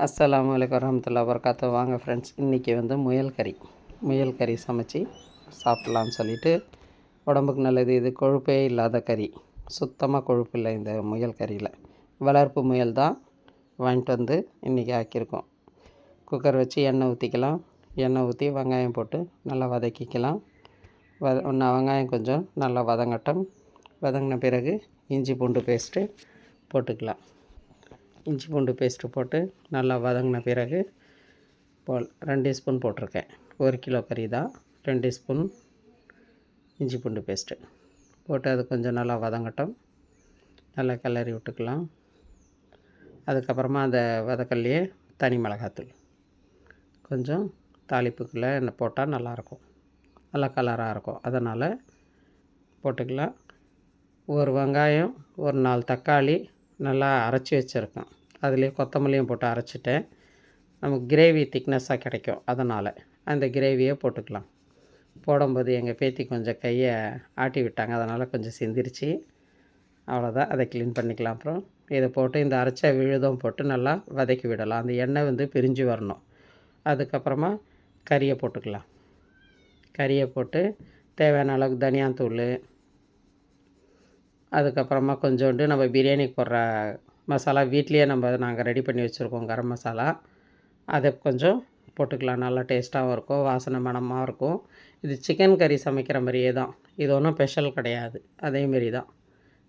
அஸ்ஸலாமு அலைக்கும் வரஹ்மத்துல்லாஹி வபரகாத்துஹு. வாங்க ஃப்ரெண்ட்ஸ், இன்றைக்கி வந்து முயல் கறி சமைச்சு சாப்பிட்லான்னு சொல்லிட்டு, உடம்புக்கு நல்லது. இது கொழுப்பே இல்லாத கறி, சுத்தமாக கொழுப்பு இல்லை இந்த முயல் கறியில். வளர்ப்பு முயல் தான் வாங்கிட்டு வந்து இன்றைக்கி ஆக்கியிருக்கோம். குக்கர் வச்சு எண்ணெய் ஊற்றிக்கலாம். எண்ணெய் ஊற்றி வெங்காயம் போட்டு நல்லா வதக்கிக்கலாம். வெங்காயம் கொஞ்சம் நல்லா வதங்கின பிறகு இஞ்சி பூண்டு பேஸ்ட்டு போட்டுக்கலாம். இஞ்சி பூண்டு பேஸ்ட்டு போட்டு நல்லா வதங்கின பிறகு 2 ஸ்பூன் போட்டிருக்கேன். 1 கிலோ கறி தான், 2 ஸ்பூன் இஞ்சி பூண்டு பேஸ்ட்டு போட்டு அது கொஞ்சம் நல்லா வதங்கட்டும். நல்லா கிளறி விட்டுக்கலாம். அதுக்கப்புறமா அந்த வதக்கல்லையே தனி மிளகாத்தூள் கொஞ்சம் தாளிப்புக்குள்ளே என்ன போட்டால் நல்லாயிருக்கும், நல்லா கலராக இருக்கும். அதனால் போட்டுக்கலாம். ஒரு வெங்காயம், ஒரு 4 தக்காளி நல்லா அரைச்சி வச்சுருக்கேன். அதுலேயே கொத்தமல்லியும் போட்டு அரைச்சிட்டேன். நமக்கு கிரேவி திக்னஸ்ஸாக கிடைக்கும். அதனால் அந்த கிரேவியை போட்டுக்கலாம். போடும்போது எங்கள் பேத்தி கொஞ்சம் கையை ஆட்டி விட்டாங்க, அதனால் கொஞ்சம் சிந்திருச்சு. அவ்வளோதான், அதை க்ளீன் பண்ணிக்கலாம். அப்புறம் இதை போட்டு இந்த அரைச்ச விழுதும் போட்டு நல்லா வதக்கி விடலாம். அந்த எண்ணெய் வந்து பிரிஞ்சு வரணும். அதுக்கப்புறமா கறியை போட்டுக்கலாம். கறியை போட்டு தேவையான அளவுக்கு தனியாத்தூள், அதுக்கப்புறமா கொஞ்சோண்டு நம்ம பிரியாணிக்கு போடுற மசாலா வீட்லேயே நாங்கள் ரெடி பண்ணி வச்சுருக்கோம், கரம் மசாலா. அதை கொஞ்சம் போட்டுக்கலாம். நல்லா டேஸ்ட்டாகவும் இருக்கும், வாசனை மணமாக இருக்கும். இது சிக்கன் கறி சமைக்கிற மாதிரியே தான், இது ஒன்றும் ஸ்பெஷல் கிடையாது. அதேமாரி தான்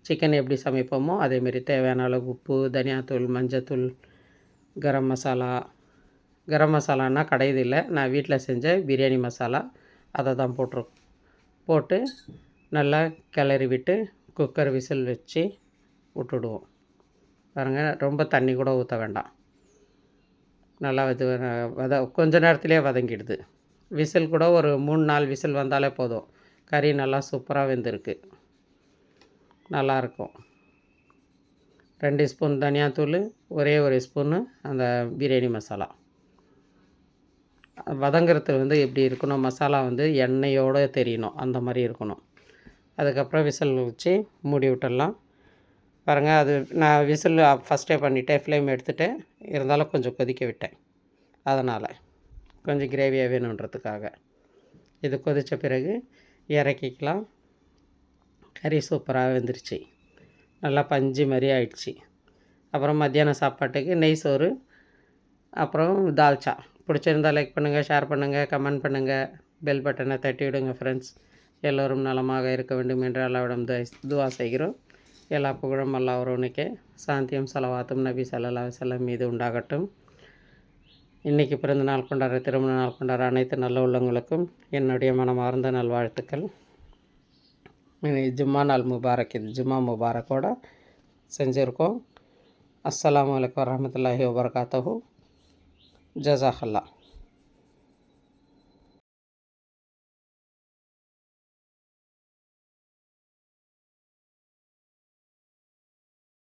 சிக்கன் எப்படி சமைப்போமோ அதேமாரி தேவையான அளவு உப்பு, தனியாத்தூள், மஞ்சத்தூள், கரம் மசாலான்னா கடையில் நான் வீட்டில் செஞ்ச பிரியாணி மசாலா அதை தான் போட்டு நல்லா கிளறி விட்டு குக்கர் விசில் வச்சு விட்டுடுவோம். பாருங்கள், ரொம்ப தண்ணி கூட ஊற்ற வேண்டாம். நல்லா கொஞ்ச நேரத்துலேயே வதங்கிடுது. விசில் கூட ஒரு 3-4 விசில் வந்தாலே போதும். கறி நல்லா சூப்பராக வெந்திருக்கு, நல்லாயிருக்கும். 2 ஸ்பூன் தனியாத்தூள், ஒரே 1 ஸ்பூன்னு அந்த பிரியாணி மசாலா. வதங்கிறது வந்து எப்படி இருக்கணும், மசாலா வந்து எண்ணெயோடு தெரியணும், அந்த மாதிரி இருக்கணும். அதுக்கப்புறம் விசில் வச்சு மூடி விட்டுடலாம். பாருங்கள், அது நான் விசில் ஃபஸ்ட்டே பண்ணிவிட்டேன், ஃப்ளேம் எடுத்துகிட்டேன். இருந்தாலும் கொஞ்சம் கொதிக்க விட்டேன், அதனால் கொஞ்சம் கிரேவியாக வேணுன்றதுக்காக. இது கொதித்த பிறகு இறக்கிக்கலாம். கறி சூப்பராக வெந்துருச்சு, நல்லா பஞ்சு மாதிரி ஆயிடுச்சு. அப்புறம் மத்தியானம் சாப்பாட்டுக்கு நெய் சோறு, அப்புறம் தால்ச்சா. பிடிச்சிருந்தால் லைக் பண்ணுங்கள், ஷேர் பண்ணுங்கள், கமெண்ட் பண்ணுங்கள், பெல் பட்டனை தட்டி விடுங்க ஃப்ரெண்ட்ஸ். எல்லோரும் நலமாக இருக்க வேண்டும் என்று அல்லாஹ்விடம் துவா செய்கிறோம். எல்லா புகழும் அல்லாஹ் ஒருவனுக்கே. சாந்தியும் ஸலவாத்தும் நபி ஸல்லல்லாஹு அலைஹி வஸல்லம் மீது உண்டாகட்டும். இன்றைக்கி பிறந்த நாள் கொண்டாடுற, திருமண நாள் கொண்டாடுற அனைத்து நல்ல உள்ளங்களுக்கும் என்னுடைய மனமார்ந்த நல்வாழ்த்துக்கள். ஜும்மா நாள் முபாரக். இது ஜும்மா முபாரக்கோடு செஞ்சுருக்கோம். அஸ்ஸலாமு அலைக்கும் வரஹ்மத்துல்லாஹி வபரகாத்துஹு. ஜஸாக்கல்லாஹ்.